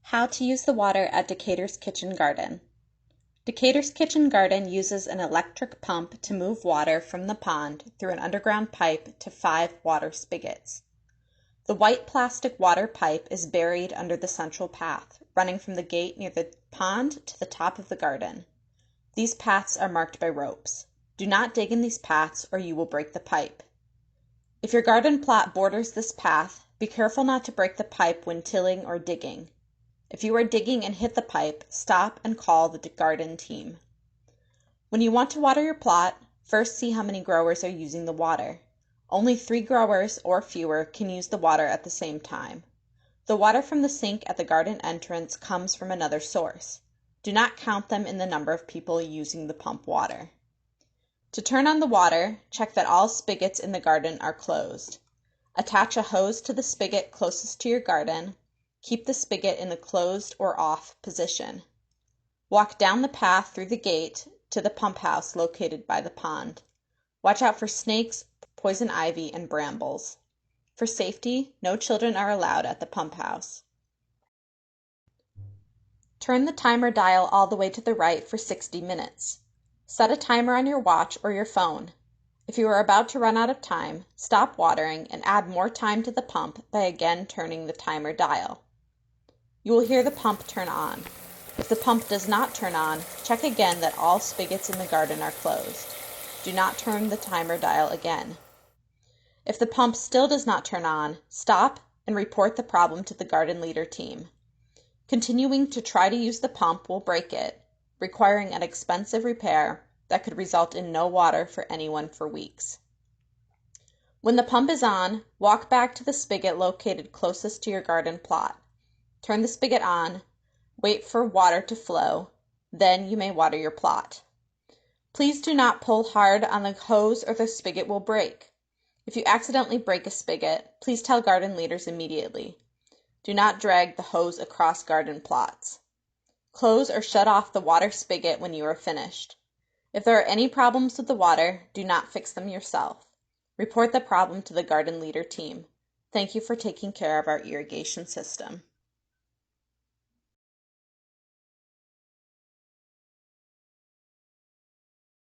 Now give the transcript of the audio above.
How to use the water at Decatur's kitchen garden. Decatur's kitchen garden uses an electric pump to move water from the pond through an underground pipe to 5 water spigots. The white plastic water pipe is buried under the central path, running from the gate near the pond to the top of the garden. These paths are marked by ropes. Do not dig in these paths or you will break the pipe. If your garden plot borders this path, be careful not to break the pipe when tilling or digging. If you are digging and hit the pipe, stop and call the garden team. When you want to water your plot, first see how many growers are using the water. Only 3 growers or fewer can use the water at the same time. The water from the sink at the garden entrance comes from another source. Do not count them in the number of people using the pump water. To turn on the water, check that all spigots in the garden are closed. Attach a hose to the spigot closest to your garden. Keep the spigot in the closed or off position. Walk down the path through the gate to the pump house located by the pond. Watch out for snakes, poison ivy, and brambles. For safety, no children are allowed at the pump house. Turn the timer dial all the way to the right for 60 minutes. Set a timer on your watch or your phone. If you are about to run out of time, stop watering and add more time to the pump by again turning the timer dial. You will hear the pump turn on. If the pump does not turn on, check again that all spigots in the garden are closed. Do not turn the timer dial again. If the pump still does not turn on, stop and report the problem to the garden leader team. Continuing to try to use the pump will break it, requiring an expensive repair that could result in no water for anyone for weeks. When the pump is on, walk back to the spigot located closest to your garden plot. Turn the spigot on, wait for water to flow, then you may water your plot. Please do not pull hard on the hose or the spigot will break. If you accidentally break a spigot, please tell garden leaders immediately. Do not drag the hose across garden plots. Close or shut off the water spigot when you are finished. If there are any problems with the water, do not fix them yourself. Report the problem to the garden leader team. Thank you for taking care of our irrigation system.